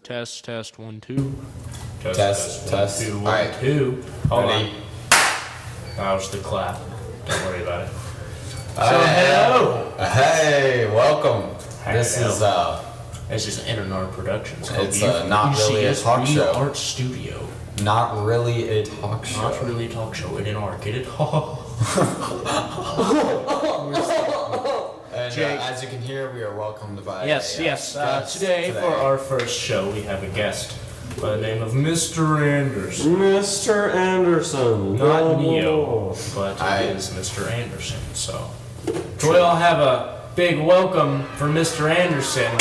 Test 1 2. Test. 1 2 1 Alright. 2. Hold Ready? on. That was the clap. Don't worry about it. Hello. Hey, welcome. This is This is Internar Productions. It's, not really a talk UCS show. Art Studio. not really a talk show. Not really a talk show. It in art. Get it? And Jake. as you can hear, we are welcomed by Yes. guest Today, for our first show, we have a guest by the name of Mr. Anderson. Mr. Anderson. Not Neo, but it is Mr. Anderson. So, we all have a big welcome for Mr. Anderson.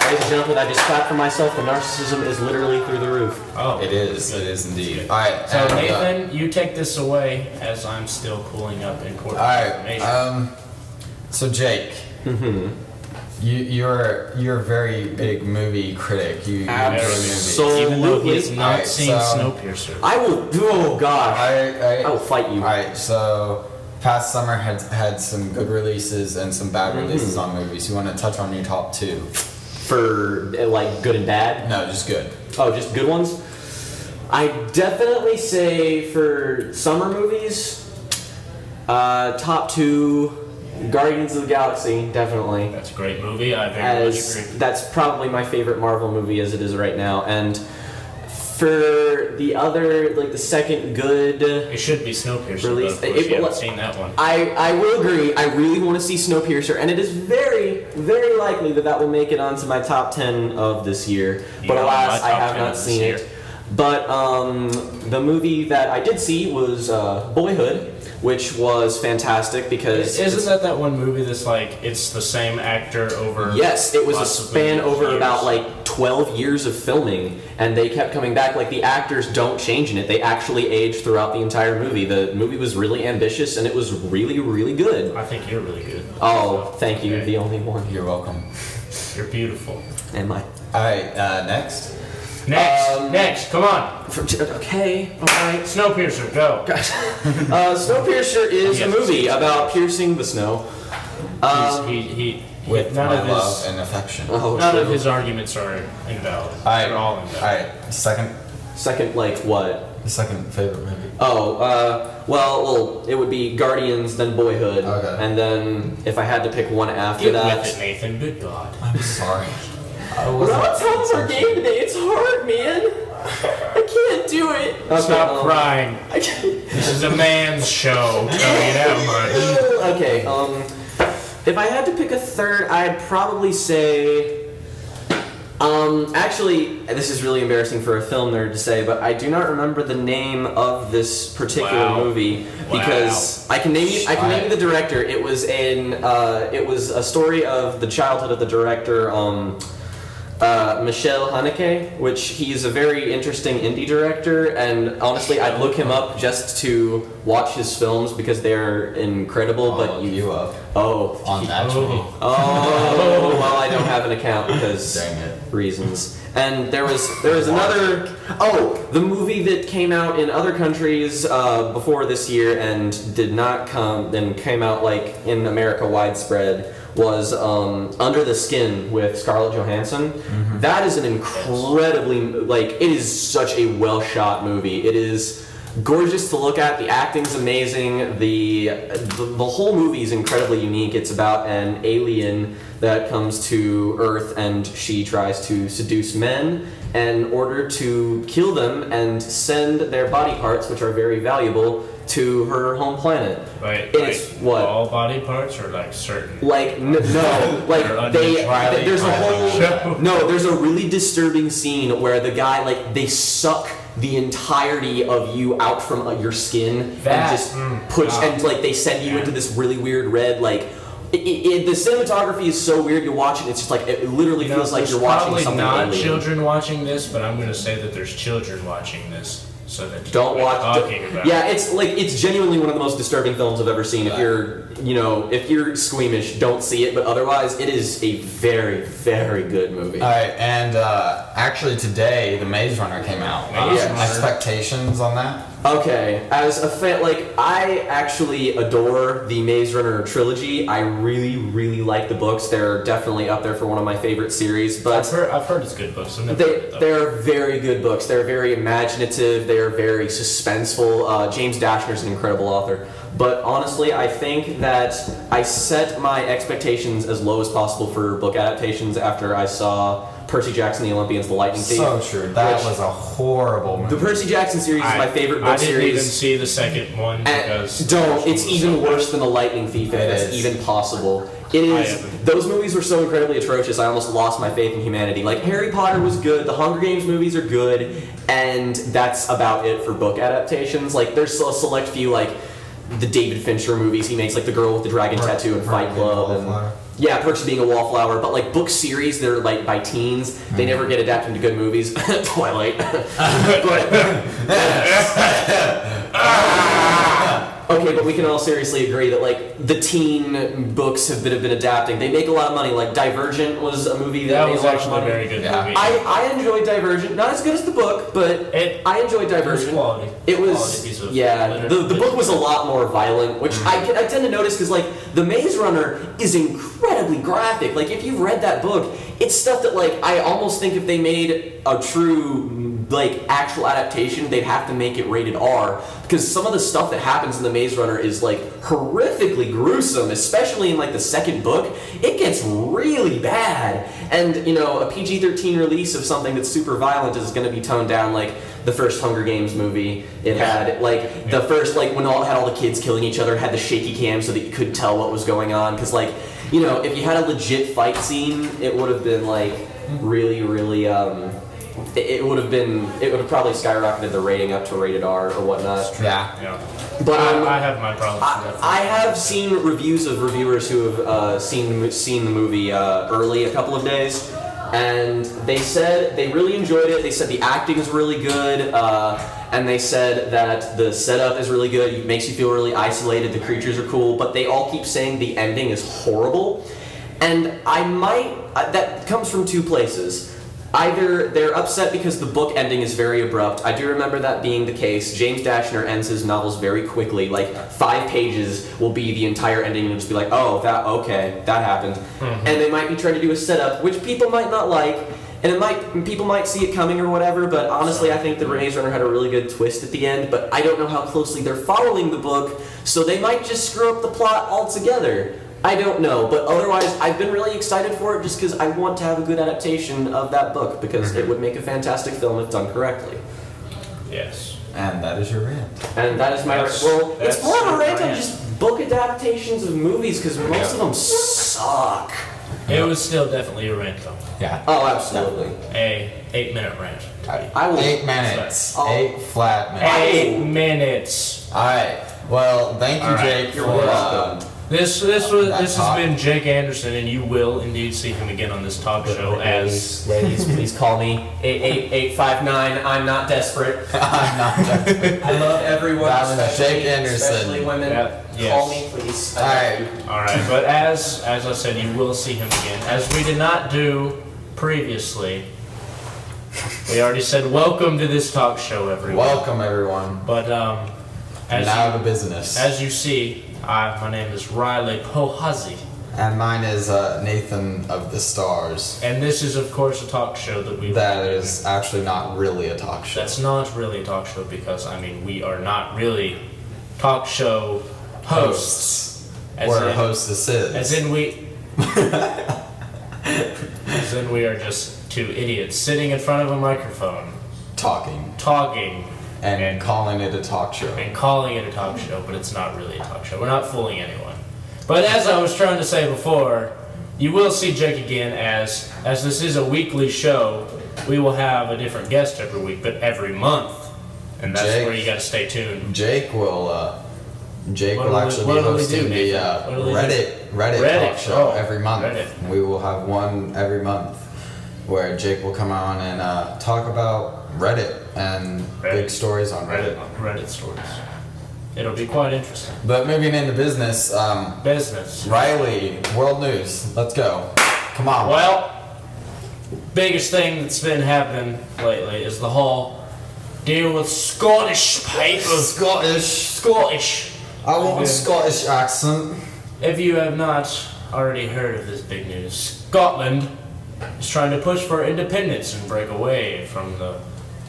Ladies and gentlemen, I just clapped for myself. The narcissism is literally through the roof. Oh, It is indeed. Alright, So and, Nathan, you take this away as I'm still cooling up in court information. Alright, so Jake, you're a very big movie critic. You enjoy movies. Even though he has not Alright, seen so- Snowpiercer. I will. Oh gosh. I I will fight you. Alright, so past summer had some good releases and some bad releases on movies. You want to touch on your top two? For like good and bad. No, just good. Oh, just good ones. I definitely say for summer movies, top two, Guardians of the Galaxy, definitely. That's a great movie. I very much As agree. that's probably my favorite Marvel movie as it is right now. And for the other, like the second good, It should be Snowpiercer, Release- but of course it- you haven't seen that one. I will agree. I really want to see Snowpiercer, and it is very, very likely that that will make it onto my top 10 of this year. You But know, alas, my I top have 10 not of this seen year. it. But the movie that I did see was Boyhood, which was fantastic because Isn't that one movie that's like, it's the same actor over... yes, it was a lots of span movies, over years? about like 12 years of filming, and they kept coming back. Like the actors don't change in it; they actually age throughout the entire movie. The movie was really ambitious, and it was really, really good. I think you're really good. Oh, So, thank you, okay. the only one. You're welcome. You're beautiful. Am I? Alright, next. Next, come on. Okay, alright. Snowpiercer, go. Snowpiercer is Yes, a movie it's- about piercing the snow. With none my of love his and affection. Oh, none of true. his arguments are invalid. Alright, They're all invalid. alright. Second, like what? Second favorite movie. Oh, well, it would be Guardians, then Boyhood, Okay. and then if I had to pick one after Get that. with it, Nathan. Good God. I'm sorry. I We're wasn't not telling our intentional. game today. It's hard, man. I can't do it. Stop crying. I can't. This is a man's show. Tell you that much. Okay. If I had to pick a third, I'd probably say. Actually, this is really embarrassing for a film nerd to say, but I do not remember the name of this particular Wow. movie because I can name you. I can name you the director. It was It was a story of the childhood of the director. Michel Haneke, which he's a very interesting indie director, and honestly, I'd look him up just to watch his films because they're incredible. I'll But look you up oh, on that tree. oh, well, I don't have an account because Dang it. reasons. And there was another. Oh, the movie that came out in other countries before this year and did not come, then came out like in America widespread was Under the Skin with Scarlett Johansson. That is an incredibly it is such a well shot movie. It is gorgeous to look at. The acting's amazing. The whole movie is incredibly unique. It's about an alien that comes to Earth and she tries to seduce men in order to kill them and send their body parts, which are very valuable, to her home planet. Wait, It's like what? all body parts or like certain? Like no, like They're there's a Show. whole there's a really disturbing scene where the guy like they suck the entirety of you out from your skin That- and just push wow. and like they send you into this really weird red like. The cinematography is so weird. You watch it, it's just like it literally feels like you're watching probably something not alien. children watching this, but I'm going to say that there's children watching this, so that Don't watch. Talking about. Yeah, it's genuinely one of the most disturbing films I've ever seen. If you're if you're squeamish, don't see it. But otherwise, it is a very, very good movie. All right, and actually today the Maze Runner came out. Maze Runner. Expectations on that? Okay, as a fan, I actually adore the Maze Runner trilogy. I really, really like the books. They're definitely up there for one of my favorite series. But I've heard it's good books. I've never read it, though. they're very good books. They're very imaginative. They're very suspenseful. James Dashner's an incredible author. But honestly, I think that I set my expectations as low as possible for book adaptations after I saw Percy Jackson, the Olympians, The Lightning Thief. So true. That which- was a horrible movie. The Percy Jackson series is my favorite book I didn't series. even see the second one And because don't. It's it was even so worse than The Lightning Thief, if It that's is. even possible. It I is. haven't. Those movies were so incredibly atrocious, I almost lost my faith in humanity. Like, Harry Potter was good, the Hunger Games movies are good, and that's about it for book adaptations. Like, there's a select few, like, the David Fincher movies he makes, like The Girl with the Dragon Tattoo and Fight Club. And, yeah, Perks of Being a Wallflower, but like book series, they're like by teens. They never get adapted into good movies. Twilight. Okay, but we can all seriously agree that like the teen books have been adapting. They make a lot of money. Like Divergent was a movie that that made was a lot of actually a money. very good Yeah. movie. I enjoyed Divergent. Not as good as the book, but I enjoyed Divergent. It was quality. It Quality was, piece of yeah. literature. The book was a lot more violent, which I tend to notice because like the Maze Runner is incredibly graphic. Like if you've read that book, it's stuff that like I almost think if they made a true like actual adaptation, they'd have to make it rated R because some of the stuff that happens in the Maze Runner is like horrifically gruesome, especially in like the second book. It gets really bad, and a PG-13 release of something that's super violent is going to be toned down. Like the first Hunger Games movie, it had like the first like when had all the kids killing each other, had the shaky cam so that you couldn't tell what was going on because like if you had a legit fight scene, it would have been like really it would have probably skyrocketed the rating up to rated R or whatnot. Yeah. Yeah. But I have my problems with that. I have seen reviews of reviewers who have seen the movie early, a couple of days, and they said they really enjoyed it. They said the acting is really good, and they said that the setup is really good. It makes you feel really isolated. The creatures are cool, but they all keep saying the ending is horrible, and that comes from two places. Either they're upset because the book ending is very abrupt. I do remember that being the case. James Dashner ends his novels very quickly. Like 5 pages will be the entire ending, and you'll just be like, oh, that happened. And they might be trying to do a setup, which people might not like, and people might see it coming or whatever. But honestly, I think the Maze Runner had a really good twist at the end. But I don't know how closely they're following the book, so they might just screw up the plot altogether. I don't know, but otherwise, I've been really excited for it just because I want to have a good adaptation of that book because it would make a fantastic film if done correctly. Yes. And that is your rant. And that is my That's- well. It's that's more of a your rant on rant. just book adaptations of movies because most of them suck. It was still definitely a rant though. Yeah. Oh, absolutely. A 8-minute rant. I will. 8 minutes. Oh. 8 flat minutes. 8 minutes. Alright. Well, thank you, All right. Jake, You're for welcome. This That has talk. been Jake Anderson, and you will indeed see him again on this talk show as Ladies, please call me 88859. I'm not desperate. I'm not I love everyone. That was especially, Jake Anderson. Especially women. Yeah, Call yes. me, please. Alright. all right. But as I said, you will see him again, as we did not do previously. We already said welcome to this talk show, everyone. Welcome, everyone. But as Now you, to business. as you see, my name is Riley Pohazi. And mine is Nathan of the Stars. And this is, of course, a talk show that we. That is actually not really a talk show. That's not really a talk show because, we are not really talk show hosts. We're hostesses. As in we. As in we are just two idiots sitting in front of a microphone, talking talking, and calling it a talk show. and calling it a talk show, but it's not really a talk show. We're not fooling anyone. But as I was trying to say before, you will see Jake again as this is a weekly show. We will have a different guest every week, but every month, and that's Jake- where you got to stay tuned. Jake will What will actually we be do, hosting the Nathan? What will we do? Reddit Reddit, talk show oh, every month. Reddit. We will have one every month where Jake will come on and talk about Reddit and big stories on Reddit. Reddit stories. It'll be quite interesting. But moving into business, Business. Riley, world news. Let's go. Come on. Well, biggest thing that's been happening lately is the whole deal with Scottish papers. Scottish. I want a Yeah. Scottish accent. If you have not already heard of this big news, Scotland is trying to push for independence and break away from the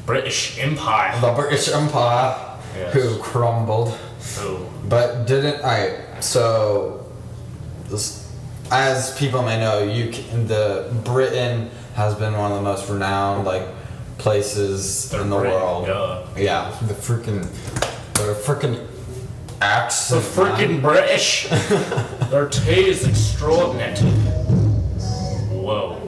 British Empire. The British Empire, Yes. who crumbled. Ooh. But didn't I? So, as people may know, the Britain has been one of the most renowned places They're in the Britain, world. duh. Yeah, the freaking The accent. freaking British. Their tea is extraordinary. Whoa.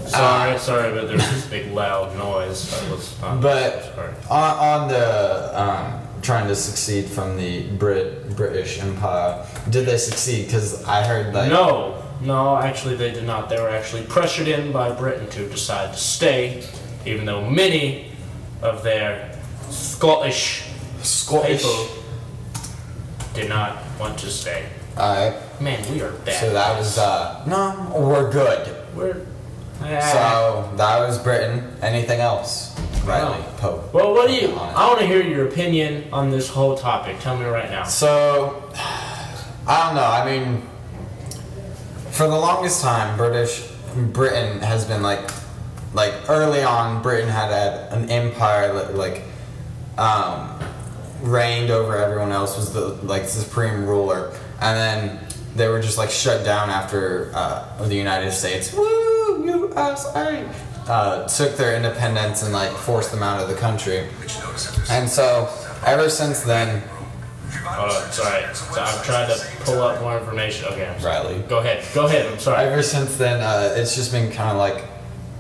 Sorry, but there's this big loud noise. That was not. But sorry. on the trying to succeed from the British Empire, did they succeed? Because I heard No, actually they did not. They were actually pressured in by Britain to decide to stay, even though many of their Scottish people did not want to stay. Alright, Man, we are bad. so that was no, we're good. We're. So that was Britain. Anything else? Riley, Pope. Well, what do you? I want to hear your opinion on this whole topic. Tell me right now. So I don't know. I mean, for the longest time, Britain has been like early on. Britain had an empire reigned over everyone else, was the supreme ruler, and then they were just shut down after the United States. Woo, USA! Took their independence and forced them out of the country, and so ever since then, Hold on, sorry. So I'm trying to pull up more information. Okay, I'm sorry. Riley. Go ahead. I'm sorry. Ever since then, it's just been kind of like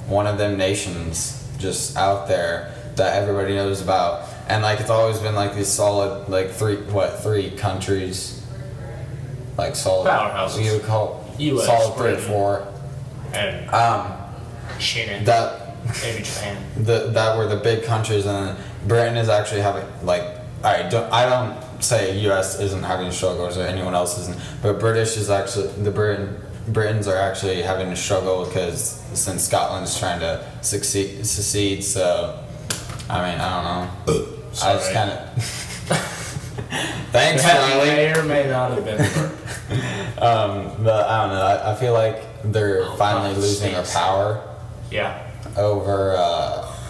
one of them nations just out there that everybody knows about, and it's always been these solid three countries, solid Powerhouses. You would call US, solid 3 or Britain. 4. And China, That maybe Japan. that were the big countries, and then Britain is actually having I don't say U.S. isn't having struggles or anyone else isn't, but British is actually Britons are actually having a struggle because since Scotland's trying to secede, so I mean I don't know. I just Sorry. kind of thanks, That Riley. may or may not have been. But I don't know. I feel like they're finally fuck, losing their states. power Yeah. over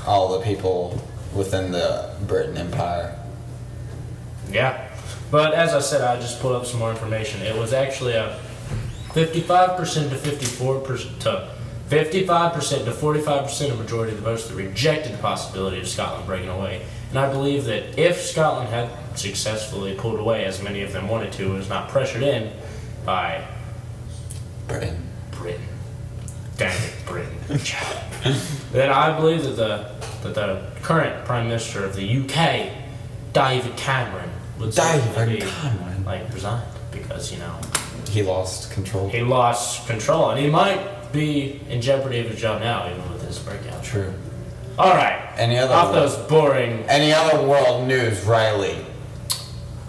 all the people within the Britain Empire. Yeah. But as I said, I just pulled up some more information. It was actually a 55% to 54% to 55% to 45% of majority of the votes that rejected the possibility of Scotland breaking away. And I believe that if Scotland had successfully pulled away, as many of them wanted to, and was not pressured in by Britain. Britain. Dang it, Britain. Then I believe that the current Prime Minister of the UK, David Cameron, would certainly be, Cameron. resigned because, He lost control. he lost control and he might be in jeopardy of his job now, even with this breakout. True. Alright. Any other Off world- those boring. Any other world news, Riley?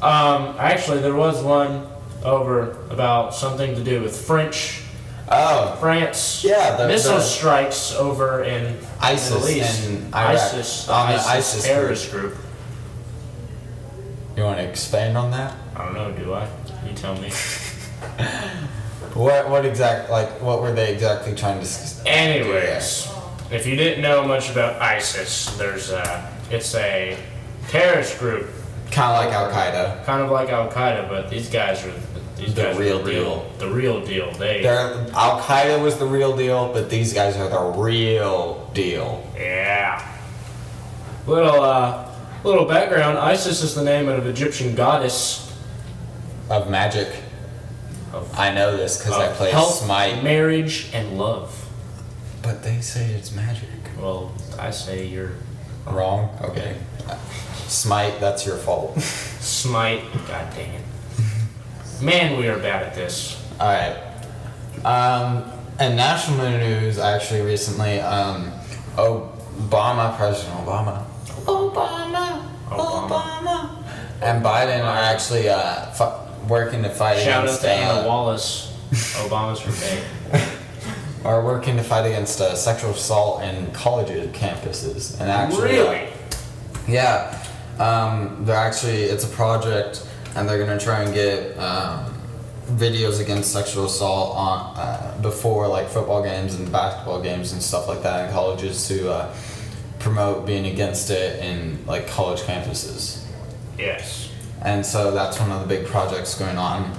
Actually, there was one over about something to do with Oh, France. Yeah, the missile strikes over in the ISIS Middle East. in Iraq. ISIS, the On the ISIS ISIS terrorist group. you want to expand on that? I don't know, do I? You tell me. What what were they exactly trying to? Anyways, if you didn't know much about ISIS, it's a terrorist group, Kind of like Al Qaeda. kind of like Al Qaeda, but these guys are The real deal. The real deal. Al Qaeda was the real deal, but these guys are the real deal. Yeah. Little background. Isis is the name of an Egyptian goddess Of magic. of, I know this because I of play health, Smite. marriage, and love. But they say it's magic. Well, I say you're Wrong? Okay. Smite, that's your fault. Smite. God dang it. Man, we are bad at this. Alright. And national news, actually, recently, President Obama. Obama. and Biden are actually working to fight Shout out against to Anna Wallace. Obama's her babe. are working to fight against sexual assault in college campuses, and actually, Really? yeah, they're actually it's a project, and they're gonna try and get videos against sexual assault on before like football games and basketball games and stuff like that in colleges to promote being against it in like college campuses. Yes. And so that's one of the big projects going on.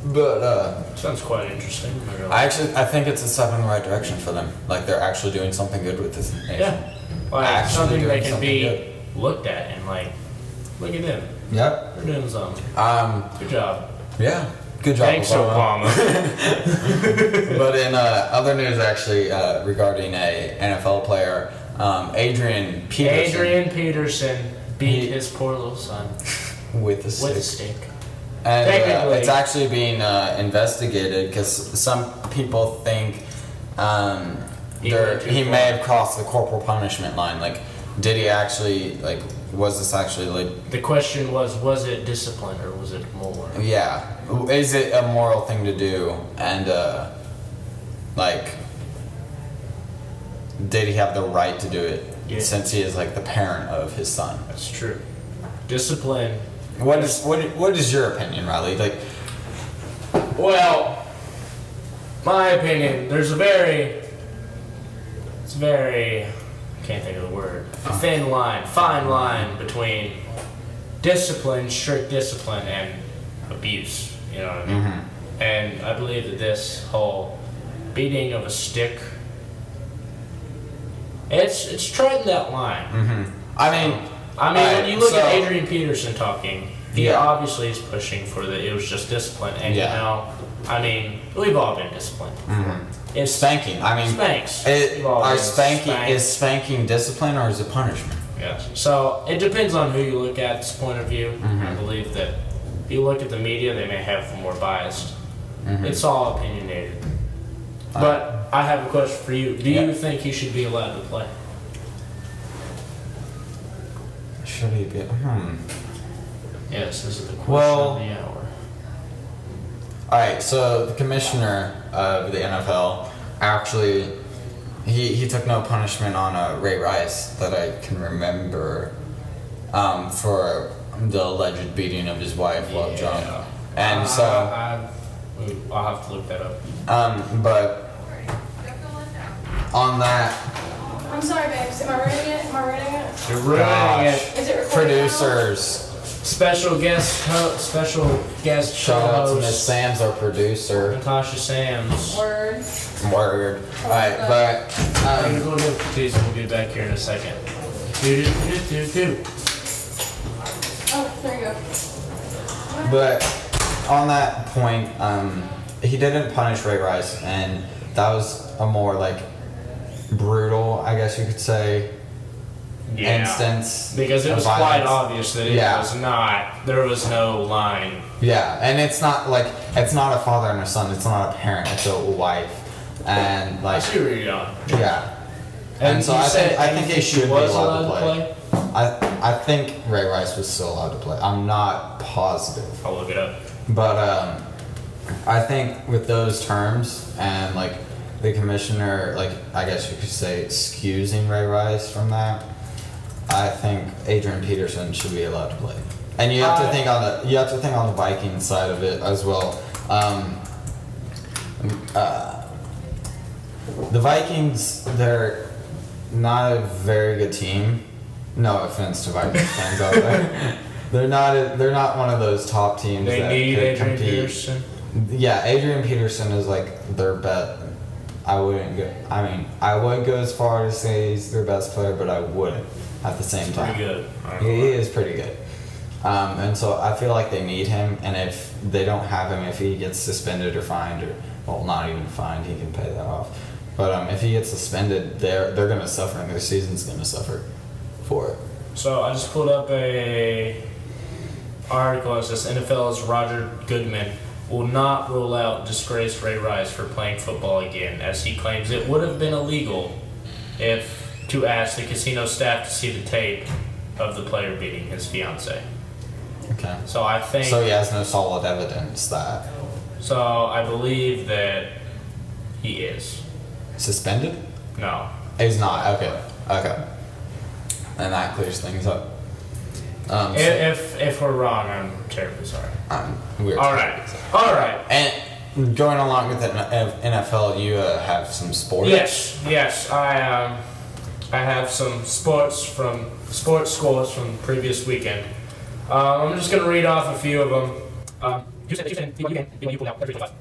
But Sounds quite interesting. I think it's a step in the right direction for them. Like they're actually doing something good with this nation. Yeah. Like Actually something doing that can something be good. looked at and like, look at them. Yep. They're doing something. Good job. Yeah. Good job. Thanks, Obama. But in other news, actually, regarding a NFL player, Adrian Peterson. Adrian Peterson beat He- his poor little son With the stick. with a stick. And Technically- it's actually being investigated because some people think He went too he far. may have crossed the corporal punishment line. Like, did he actually, like, was this actually, like, The question was it discipline or was it more? yeah, is it a moral thing to do? And, like, did he have the right to do it Yeah. since he is, like, the parent of his son? That's true. Discipline. What is your opinion, Riley? Like, Well, my opinion, it's very, can't think of the word, fine line between discipline, strict discipline, and abuse. You know what I mean? Mm-hmm. And I believe that this whole beating of a stick, it's treading that line. I mean, When you look so- at Adrian Peterson talking, he Yeah. obviously is pushing for it was just discipline. And Yeah. you know, we've all been disciplined. It's spanking. I mean, spanks. We've all been spanked. is spanking discipline or is it punishment? Yes. So it depends on who you look at. This point of view, Mm-hmm. I believe that if you look at the media, they may have more biased. Mm-hmm. It's all opinionated. But I have a question for you. Do Yeah. you think he should be allowed to play? Should he be? Yes, this is the question Well- of the hour. All right. So the commissioner of the NFL actually, he took no punishment on Ray Rice that I can remember, for the alleged beating of his wife, Love Jones. And so, I'll have to look that up. but on that, I'm sorry, babes. Am I reading it? Am I reading it? You're ruining gosh, it. Is it recording producers. Special guest Shout out to Miss co-host Sam's, our producer. Natasha Sams. now? Word. Word. All right, but I'm gonna go get these and we'll be back here in a second. Do. Oh, there you go. But on that point, he didn't punish Ray Rice, and that was a more like brutal, I guess you could say, instance. Because it of was quite violence. obvious that there was no line. Yeah, and it's not a father and a son. It's not a parent. It's a wife, and I like see where you're going. yeah. And so you I said- think he should be was allowed to play. I think Ray Rice was still allowed to play. I'm not positive. I'll look it up. But I think with those terms and like the commissioner, like I guess you could say excusing Ray Rice from that, I think Adrian Peterson should be allowed to play. And you have to think on the Vikings side of it as well. The Vikings, they're not a very good team. No offense to Vikings fans out there. They're not one of those top teams They that need could Adrian compete. Peterson. Yeah, Adrian Peterson is like their best. I would go as far as say he's their best player, but I wouldn't at the same time. Pretty good. He is pretty good. And so I feel like they need him, and if they don't have him, if he gets suspended or fined, or well, not even fined, he can pay that off. But if he gets suspended, they're gonna suffer, and their season's gonna suffer for it. So I just pulled up a article that says NFL's Roger Goodman will not rule out disgraced Ray Rice for playing football again, as he claims it would have been illegal to ask the casino staff to see the tape of the player beating his fiance. Okay. So I think. So he has no solid evidence that So I believe that he is. suspended. No. He's not. Okay. Okay. And that clears things up. If we're wrong, I'm terribly sorry. Weird. All right. All right. And going along with the NFL, you have some sports. Yes. I have some sports scores from the previous weekend. I'm just gonna read off a few of them. Houston, BYU pulled out 35.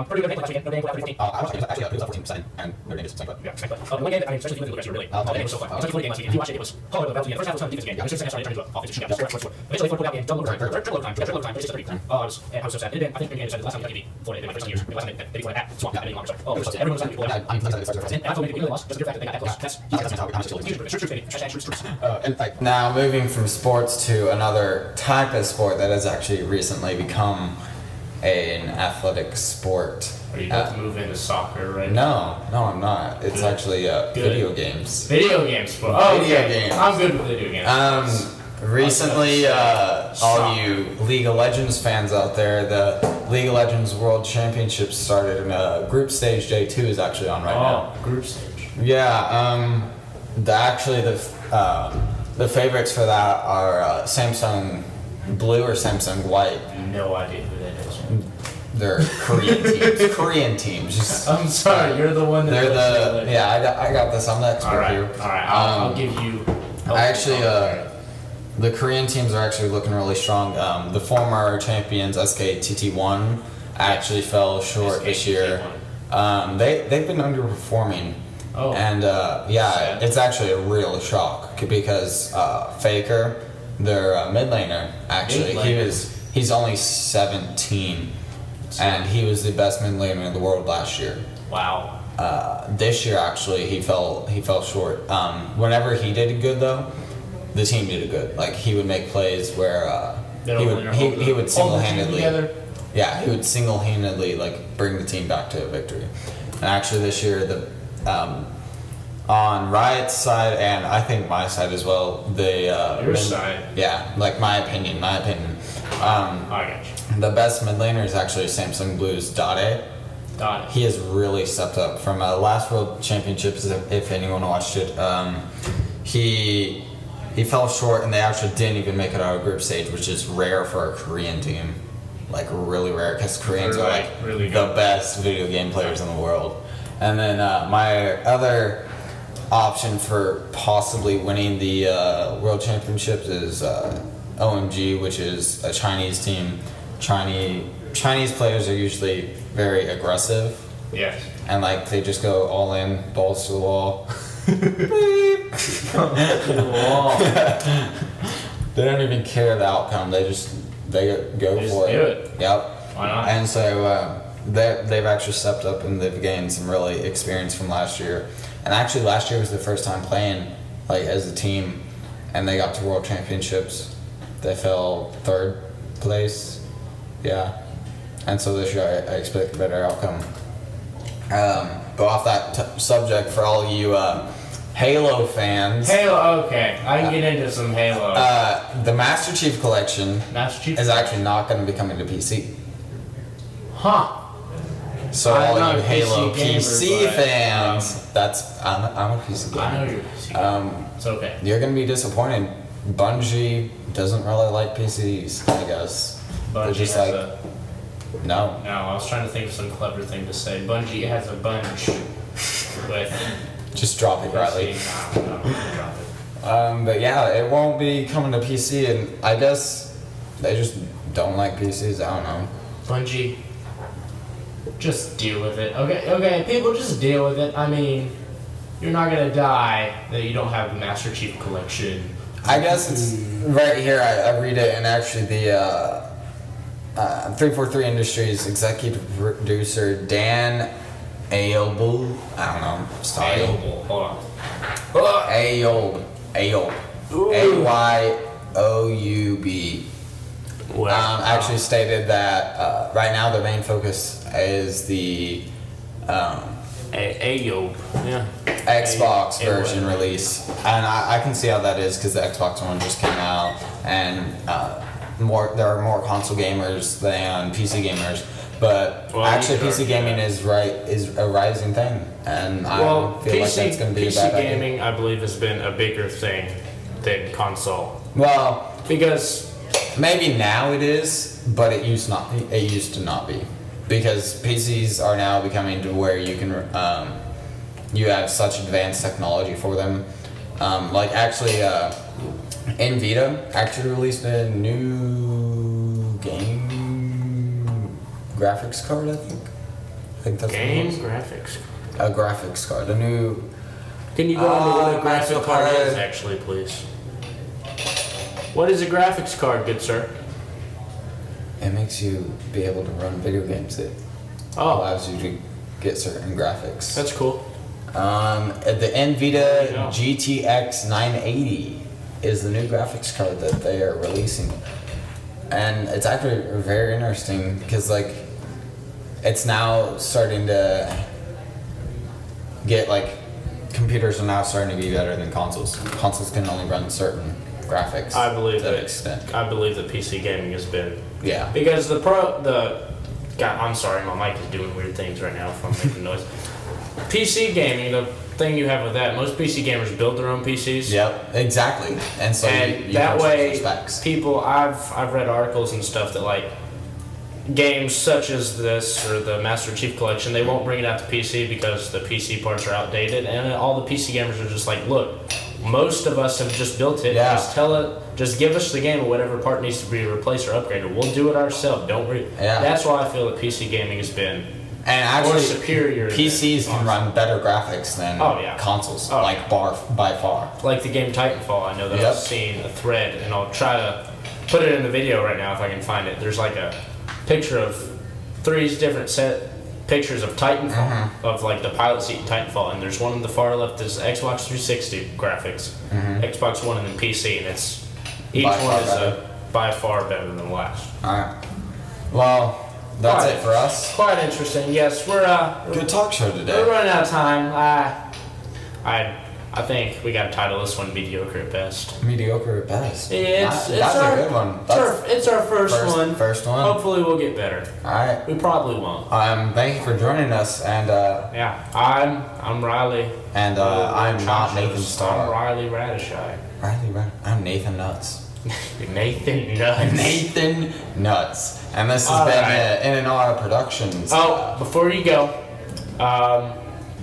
Purdue last weekend. Notre Dame pulled out 15. I was actually it was up 14%, and Notre Dame is 6%. Yeah, the one game, especially the rest of really. The game was so fun. Especially the game last weekend. If you watched it, it was Colorado about to get. First half was kind of a defensive game. The second half started turning into an offensive shootout. Score. Eventually, Florida pulled out game. Double overtime. Triple overtime. It's just a 30. I was so sad. I think the last time we got TV, Florida did my first time years. The last time they beat Florida at Swamp. Everyone was like, everyone was like, I'm excited. And I told me they really lost. Just the fact that they got that close. That's In fact, now moving from sports to another type of sport that has actually recently become an athletic sport. Are you about to move into soccer right now? No, I'm not. It's Good. actually video games. Video games. Oh, Video okay. games. I'm good with video games. Recently, all you League of Legends fans out there, the League of Legends World Championships started, and Group Stage Day 2 is actually on right now. Group stage. Yeah, the favorites for that are Samsung Blue or Samsung White. No idea who that is. They're Korean teams. Korean teams. Just, I'm sorry, you're the one that. they're knows the I got this. I'm the expert All right, here. all right. I'll give you. Actually, the Korean teams are actually looking really strong. The former champions SKTT1 actually fell short this year. They've been underperforming. Oh. And Sad. it's actually a real shock because Faker, their mid laner, actually Mid laner. he's only 17, and he was the best mid laner in the world last year. Wow. This year actually he fell short. Whenever he did good though, the team did good. Like he would make plays where he would single-handedly. Yeah, he would single-handedly like bring the team back to a victory. And actually this year the on Riot's side and I think my side as well, they Your side. Yeah, like my opinion. I got you. The best mid laner is actually Samsung Blue's Dade. Got it. He has really stepped up from last World Championships. If anyone watched it, he fell short, and they actually didn't even make it out of group stage, which is rare for a Korean team, like really rare, because Koreans are like really the good. best video game players in the world. And then my other option for possibly winning the World Championships is OMG, which is a Chinese team. Chinese players are usually very aggressive, Yes. and like they just go all in, balls to the wall. They don't even care the outcome. They go They for just do it. Yep. Why not? And so they've actually stepped up and they've gained some really experience from last year. And actually, last year was their first time playing like as a team, and they got to World Championships. They fell third place. Yeah. And so this year I expect a better outcome. But off that subject, for all you Halo fans, Halo. Okay, I can get into some Halo. the Master Chief Collection Master Chief. is actually not going to be coming to PC. Huh. So I'm all not you a Halo PC gamer, PC but, fans, I'm a PC gamer. I know you're a PC gamer. It's okay. You're going to be disappointed. Bungie doesn't really like PCs, I guess. They're Bungie just has like, a. no. No, I was trying to think of some clever thing to say. Bungie has a bunch with. Just drop it, Riley. No, drop it. But yeah, it won't be coming to PC, and I guess they just don't like PCs. I don't know. Bungie, just deal with it. Okay, people, just deal with it. I mean, you're not gonna die that you don't have the Master Chief Collection. I guess it's right here. I read it, and actually the 343 Industries executive producer Dan Ayoub, I don't know, sorry. Hold on. Ayoub, Ayoub, actually stated that right now the main focus is the Ayoub. Yeah. Xbox Ayoub. version release, and I can see how that is because the Xbox One just came out, and there are more console gamers than PC gamers, but Well, actually you could PC argue gaming that. is a rising thing, and Well, I feel like that's going to be a PC bad idea. gaming, I believe, has been a bigger thing than console Well, because maybe now it is, but it used to not be, because PCs are now becoming to where you can you have such advanced technology for them. Like actually, Nvidia actually released a new game graphics card. I think that's game what it was. graphics. A graphics card. A new. Can you go into what a graphic graphic card is, card. actually, please? What is a graphics card, good sir? It makes you be able to run video games. It Oh, allows you to get certain graphics. that's cool. The There you NVIDIA go. GTX 980 is the new graphics card that they are releasing, and it's actually very interesting because like it's now starting to get like computers are now starting to be better than consoles. Consoles can only run certain graphics. I believe to an that. extent. I believe that PC gaming has been Yeah. because God, I'm sorry, my mic is doing weird things right now from making noise. PC gaming, the thing you have with that, most PC gamers build their own PCs. Yep. Exactly. And so And you that can way, choose specs. people, I've read articles and stuff that like games such as this or the Master Chief Collection, they won't bring it out to PC because the PC parts are outdated, and all the PC gamers are just like, look, most of us have just built it. Yeah. Just give us the game or whatever part needs to be replaced or upgraded. We'll do it ourselves. Don't worry. Yeah. That's why I feel that PC gaming has been And more actually, superior. PCs than can run better graphics than Oh, yeah. consoles, Oh, like by far. like the game Titanfall. I know that Yep. I've seen a thread, and I'll try to put it in the video right now if I can find it. There's like a picture of 3 different set pictures of Titanfall, Mm-hmm. of like the pilot seat in Titanfall, and there's one on the far left that's Xbox 360 graphics, Xbox One, and then PC, and it's each Mm-hmm. By one far is better. by far better than the last. Alright. Well, that's Quite it for us. Quite interesting. Yes, we're Good talk show we're today. running out of time. I think we gotta title this one mediocre at best. Mediocre at best. It's That's our, a good one. It's our first one. First one. Hopefully we'll get better. Alright. We probably won't. Thank you for joining us, and Yeah, I'm Riley. I'm not Nathan I'm Starr. Riley Radishai. Riley. I'm Nathan Nuts. Nathan Nuts. Nathan Nuts. And this has All been right. NNR Productions. Oh, before you go,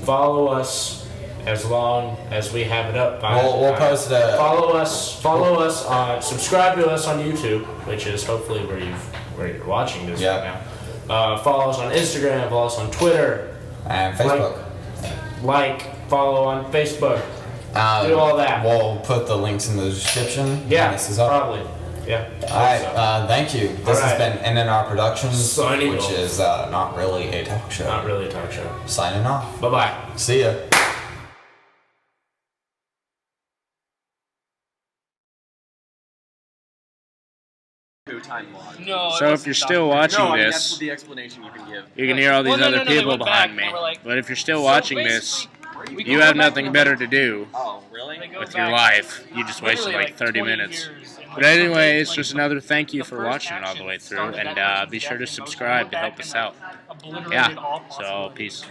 follow us as long as we have it up. We'll post it. Follow us on. Subscribe to us on YouTube, which is hopefully where you're watching this Yeah. right now. Follow us on Instagram. Follow us on Twitter. And Facebook. Follow on Facebook. Do all that. We'll put the links in the description. when Yeah, this is up. probably. Yeah. Alright, thank you. This has Alright. been NNR Productions, Signing which off. is not really a talk show. Not really a talk show. Signing off. Bye bye. See ya. No. So if you're still watching that's this, the explanation you can give. you can hear all these Well, no, other no, they people went behind back me. and were like, But if you're still so watching this, basically, we you go have back nothing and better to do Oh, really? they go with back your life. You just wasted literally like 30 20 minutes. years and, But like, anyway, it's like, just another thank you the for first watching it all the way action through, started and that person's be sure to death, and subscribe to go help back us and out. obliterated Yeah. all So possible peace.